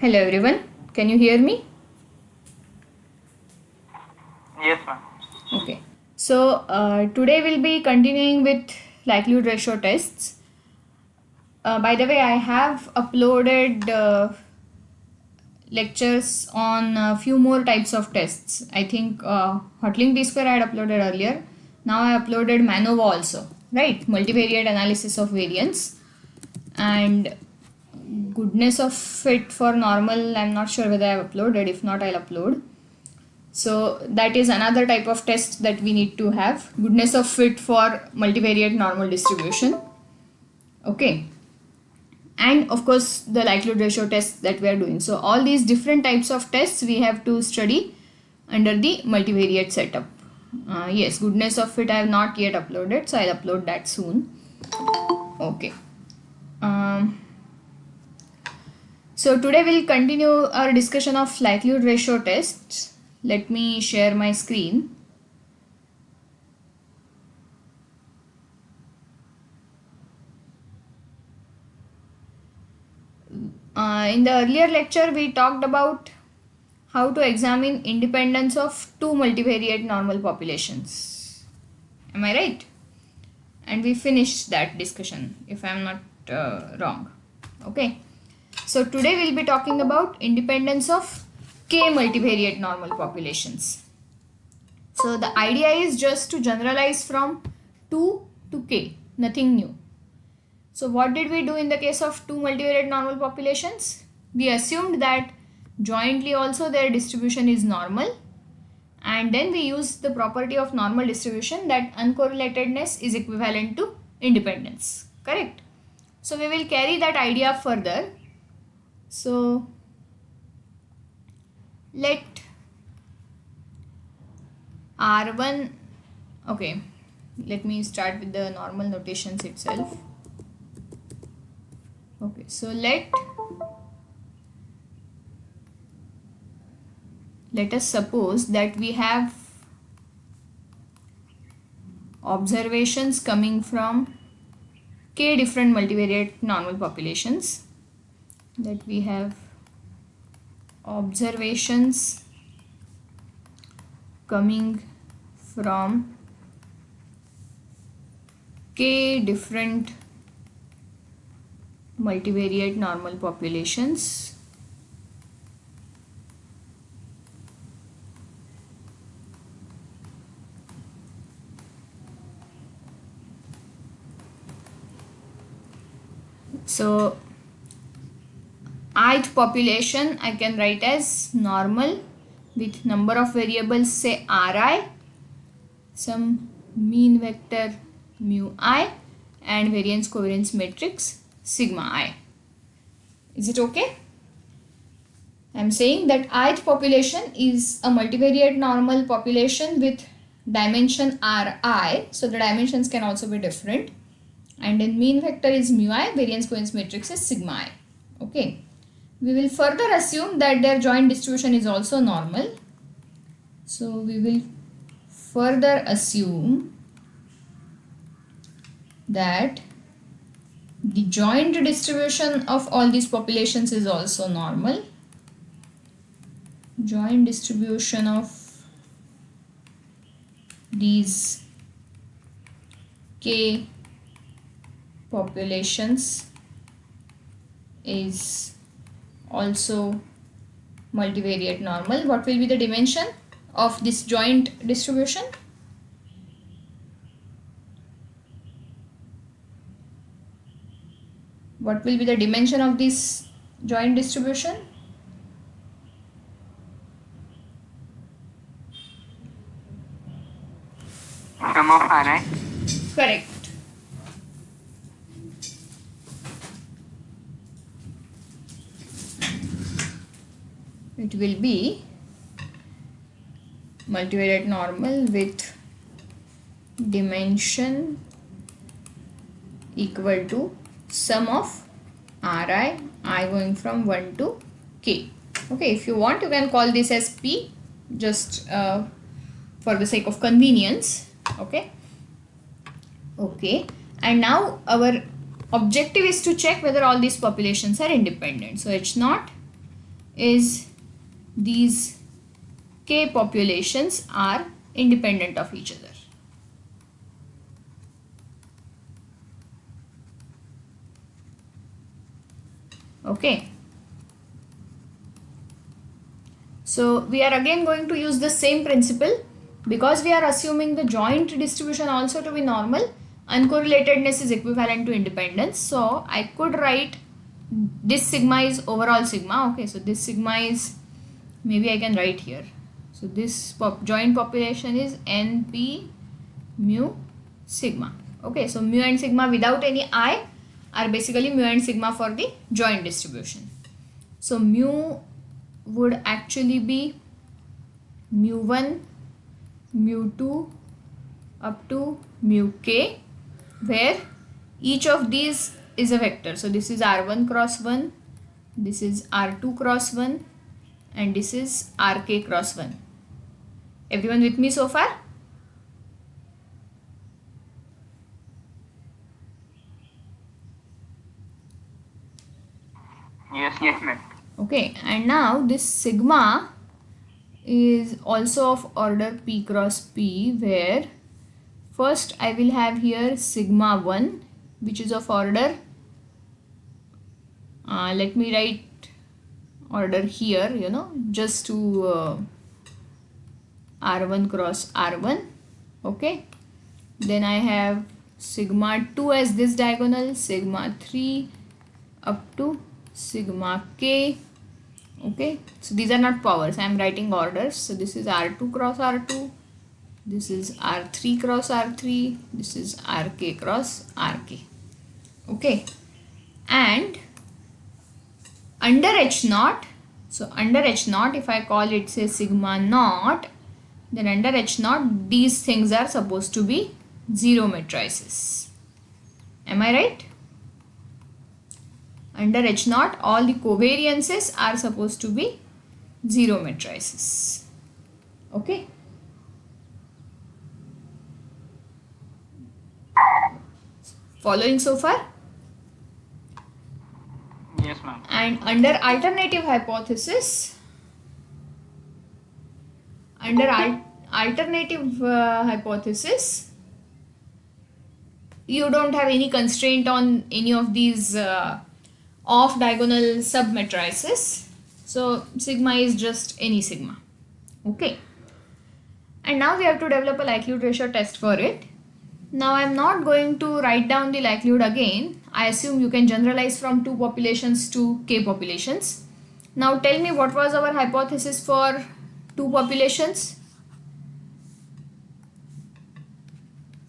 Hello everyone, can you hear me? Yes, ma'am. Okay, so today we'll be continuing with likelihood ratio tests. By the way, I have uploaded lectures on a few more types of tests. I think Hotlink D square I had uploaded earlier. Now I uploaded MANOVA also, right? Multivariate analysis of variance, and goodness of fit for normal. I'm not sure whether I have uploaded. If not, I'll upload. So that is another type of test that we need to have. Goodness of fit for multivariate normal distribution. Okay. And of course the likelihood ratio test that we are doing. So all these different types of tests we have to study under the multivariate setup. Yes, goodness of fit I have not yet uploaded, so I'll upload that soon. Okay. Um, so today we'll continue our discussion of likelihood ratio tests. Let me share my screen. In the earlier lecture, we talked about how to examine independence of two multivariate normal populations. Am I right? And we finished that discussion, if I am not wrong. Okay. So today we'll be talking about independence of k multivariate normal populations. So the idea is just to generalize from 2 to k, nothing new. So what did we do in the case of two multivariate normal populations? We assumed that jointly also their distribution is normal, and then we use the property of normal distribution that uncorrelatedness is equivalent to independence. Correct? So we will carry that idea further. So let R1, okay, let me start with the normal notations itself. Okay, so let us suppose that we have observations coming from k different multivariate normal populations, that we have observations coming from k different multivariate normal populations. So ith population I can write as normal with number of variables, say Ri, some mean vector mu I, and variance covariance matrix sigma I. Is it okay? I am saying that ith population is a multivariate normal population with dimension Ri, so the dimensions can also be different, and then mean vector is mu I, variance covariance matrix is sigma I. Okay. We will further assume that their joint distribution is also normal. So we will further assume that the joint distribution of all these populations is also normal. Joint distribution of these k populations is also multivariate normal. What will be the dimension of this joint distribution? What will be the dimension of this joint distribution? Sum of Ri. Correct. It will be multivariate normal with dimension equal to sum of Ri, I going from 1 to k. Okay, if you want you can call this as P, just for the sake of convenience. Okay. Okay, and now our objective is to check whether all these populations are independent. So H naught is these K populations are independent of each other. Okay. So we are again going to use the same principle because we are assuming the joint distribution also to be normal. Uncorrelatedness is equivalent to independence. So I could write this sigma is overall sigma. Okay, so this sigma is, maybe I can write here. So this joint population is NP mu sigma. Okay, so mu and sigma without any I are basically mu and sigma for the joint distribution. So mu would actually be mu1, mu2 up to mu k, where each of these is a vector. So this is r1 cross 1, this is r2 cross 1, and this is rk cross 1. Everyone with me so far? Yes, ma'am. Okay, and now this sigma is also of order p cross p, where first I will have here sigma 1, which is of order, let me write order here, just to r1 cross r1. Okay, then I have sigma 2 as this diagonal, sigma 3 up to sigma k. Okay, so these are not powers, I am writing orders. So this is r2 cross r2, this is r3 cross r3, this is rk cross rk. Okay, and under h naught, so under h naught, if I call it say sigma naught, then under h naught these things are supposed to be zero matrices. Am I right? Under H naught, all the covariances are supposed to be zero matrices. Okay. Following so far? Yes, ma'am. And under alternative hypothesis, you don't have any constraint on any of these off diagonal submatrices. So sigma is just any sigma. Okay. And now we have to develop a likelihood ratio test for it. Now I am not going to write down the likelihood again. I assume you can generalize from 2 populations to k populations. Now tell me, what was our hypothesis for 2 populations?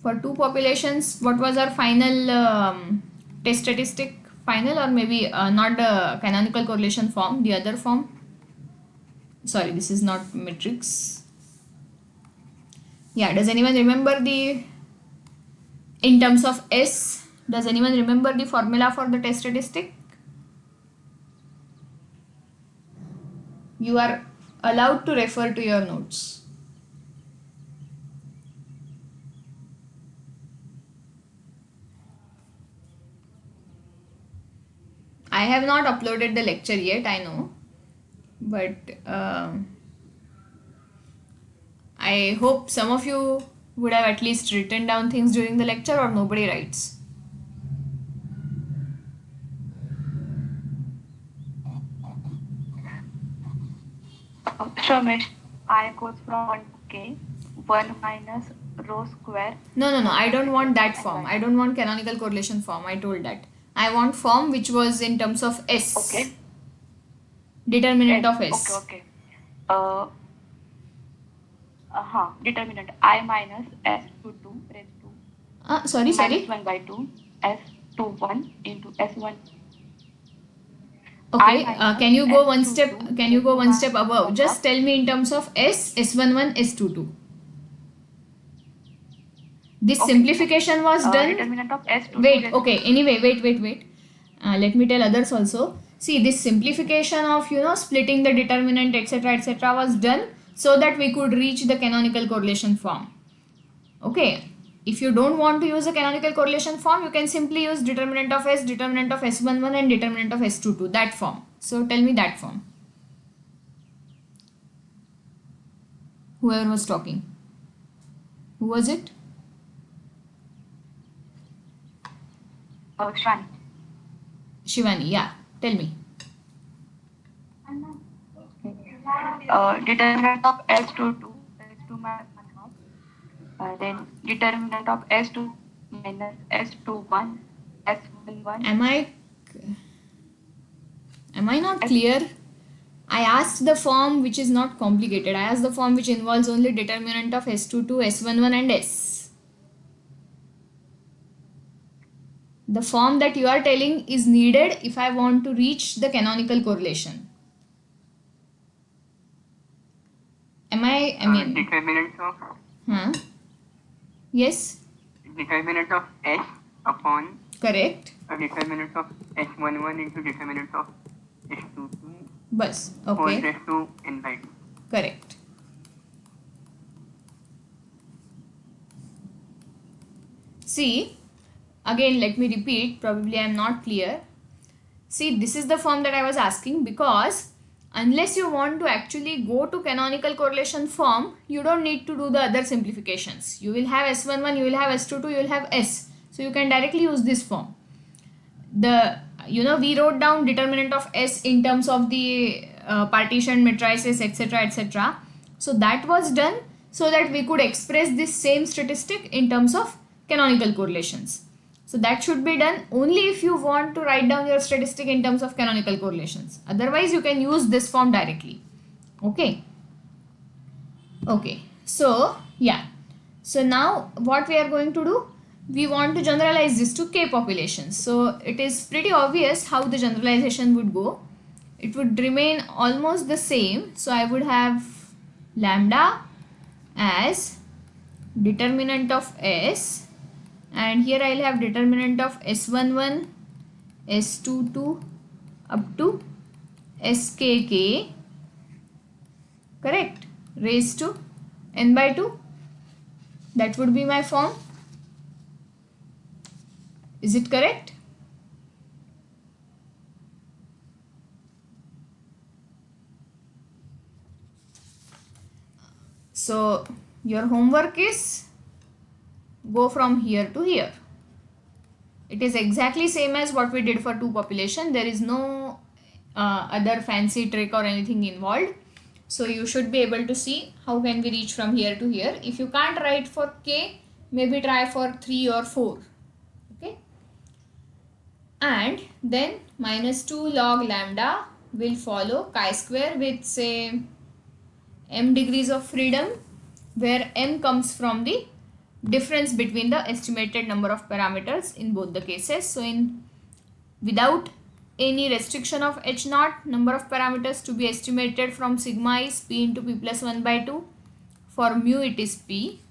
For 2 populations, what was our final test statistic? Final, or maybe not the canonical correlation form, the other form. Sorry, this is not matrix. Yeah, does anyone remember in terms of S, does anyone remember the formula for the test statistic? You are allowed to refer to your notes. I have not uploaded the lecture yet, I know, but I hope some of you would have at least written down things during the lecture, or nobody writes. Sure, Miss. I goes from 1 to k, 1 minus rho square. No, I don't want that form. I don't want canonical correlation form. I told that. I want form which was in terms of S. Okay. Determinant of S. Okay. Determinant I minus S22 raised to Sorry. minus 1 by 2 S21 into S1. Okay, can you go one step? Can you go one step above? Just tell me in terms of S, S11, S22. This simplification was done. Determinant of S22. Wait. Okay. Anyway, wait. Let me tell others also. See, this simplification of splitting the determinant etc. was done so that we could reach the canonical correlation form. Okay. If you don't want to use a canonical correlation form, you can simply use determinant of S, determinant of S11 and determinant of S22, that form. So tell me that form. Whoever was talking. Who was it? Shwani. Shivani, yeah. Tell me. Determinant of S22, S2 minus 1 half. Then determinant of S2 minus S21, S11. Am I not clear? I asked the form which is not complicated. I asked the form which involves only determinant of S22, S11 and S. The form that you are telling is needed if I want to reach the canonical correlation. I mean... Determinant of... Huh? Yes? Determinant of S upon... Correct. Determinant of S11 into determinant of S22. Bus. Whole Okay. raised to n by 2. Correct. See, again let me repeat, probably I am not clear. See, this is the form that I was asking because unless you want to actually go to canonical correlation form, you don't need to do the other simplifications. You will have S11, you will have S22, you will have S. So you can directly use this form. We wrote down determinant of S in terms of the partition matrices, etc., etc. So that was done so that we could express this same statistic in terms of canonical correlations. So that should be done only if you want to write down your statistic in terms of canonical correlations. Otherwise, you can use this form directly. Okay. Okay. So, yeah. So now what we are going to do? We want to generalize this to K populations. So it is pretty obvious how the generalization would go. It would remain almost the same. So I would have lambda as determinant of S, and here I will have determinant of S11, S22 up to SKK, correct, raised to n by 2. That would be my form. Is it correct? So your homework is go from here to here. It is exactly same as what we did for two population. There is no other fancy trick or anything involved. So you should be able to see how can we reach from here to here. If you can't write for K, maybe try for 3 or 4. Okay. And then minus 2 log lambda will follow chi-square with say m degrees of freedom, where m comes from the difference between the estimated number of parameters in both the cases. So without any restriction of h naught, number of parameters to be estimated from sigma is p into p plus 1 by 2. For mu it is p.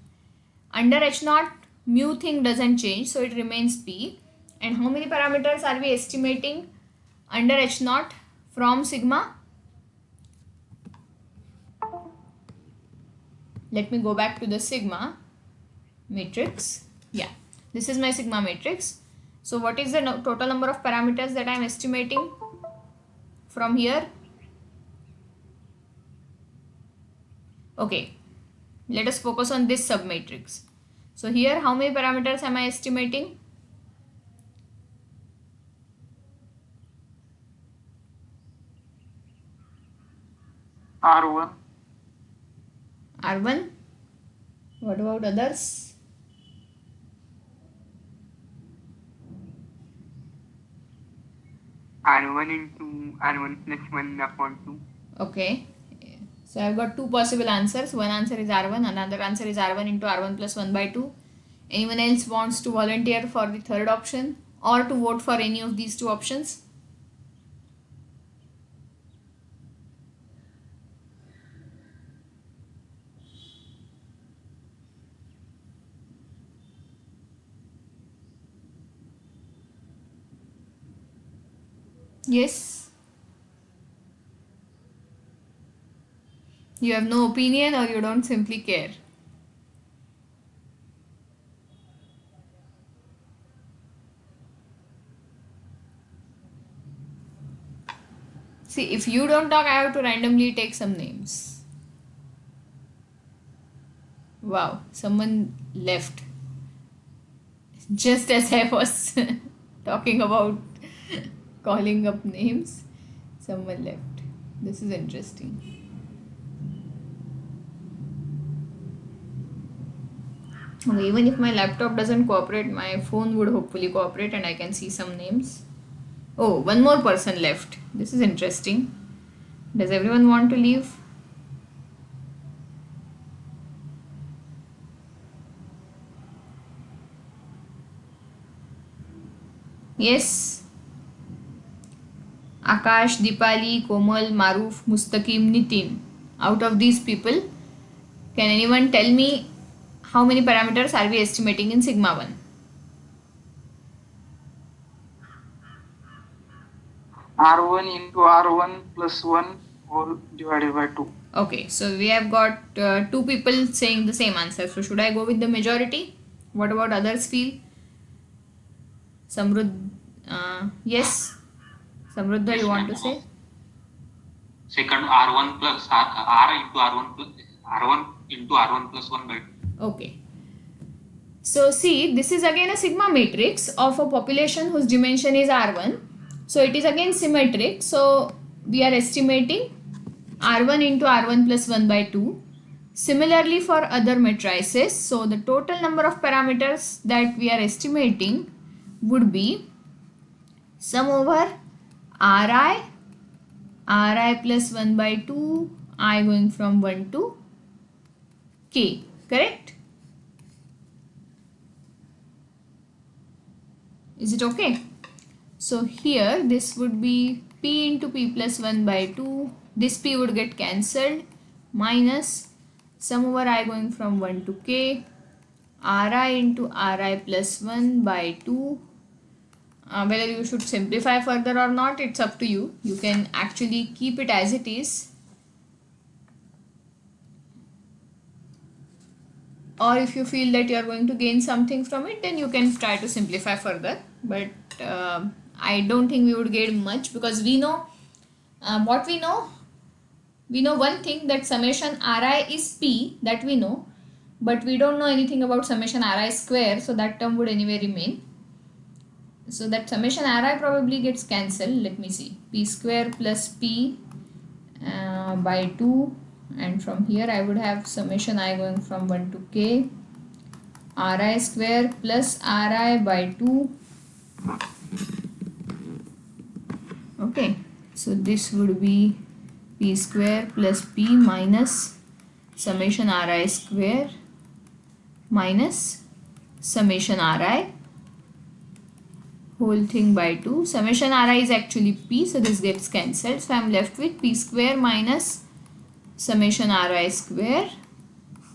Under h naught, mu thing doesn't change, so it remains p. And how many parameters are we estimating under h naught from sigma? Let me go back to the sigma matrix. Yeah, this is my sigma matrix. So what is the total number of parameters that I am estimating from here? Okay, let us focus on this submatrix. So here how many parameters am I estimating? R1. R1. What about others? R1 into R1 plus 1 upon 2. Okay. So I've got two possible answers. One answer is R1, another answer is R1 into R1 plus 1 by 2. Anyone else wants to volunteer for the third option or to vote for any of these two options? Yes? You have no opinion or you don't simply care? See, if you don't talk, I have to randomly take some names. Wow, someone left. Just as I was talking about calling up names, someone left. This is interesting. Okay, even if my laptop doesn't cooperate, my phone would hopefully cooperate and I can see some names. Oh, one more person left. This is interesting. Does everyone want to leave? Yes. Akash, Dipali, Komal, Maruf, Mustaqim, Nitin. Out of these people, can anyone tell me how many parameters are we estimating in sigma 1? R1 into R1 plus 1 whole divided by 2. Okay, so we have got two people saying the same answer. So should I go with the majority? What about others feel? Samrud, yes. Samruddha, Yes, you want ma'am. to say? Second R1 plus R into R1 plus R1 into R1 plus 1 by 2. Okay. So see, this is again a sigma matrix of a population whose dimension is R1. So it is again symmetric. So we are estimating R1 into R1 plus 1 by 2. Similarly for other matrices, so the total number of parameters that we are estimating would be sum over Ri plus 1 by 2, I going from 1 to k, correct? Is it okay? So here this would be p into p plus 1 by 2, this p would get cancelled, minus sum over I going from 1 to k, Ri into Ri plus 1 by 2. Whether you should simplify further or not, it's up to you. You can actually keep it as it is, or if you feel that you are going to gain something from it, then you can try to simplify further. But I don't think we would gain much, because we know what we know. We know one thing, that summation Ri is p, that we know, but we don't know anything about summation Ri square, so that term would anyway remain. So that summation Ri probably gets cancelled. Let me see, p square plus p by 2, and from here I would have summation I going from 1 to k, Ri square plus Ri by 2. Okay, so this would be p square plus p minus summation Ri square minus summation Ri whole thing by 2. Summation Ri is actually p, so this gets cancelled. So I am left with p square minus summation Ri square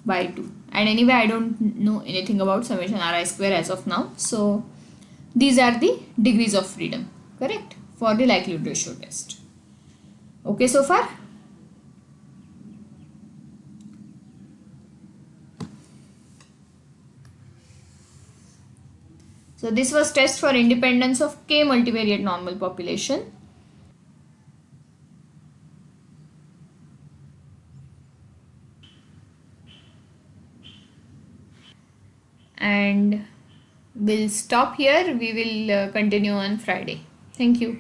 by 2. And anyway, I don't know anything about summation Ri square as of now. So these are the degrees of freedom, correct, for the likelihood ratio test. Okay so far? So this was test for independence of k multivariate normal population. And we'll stop here. We will continue on Friday. Thank you.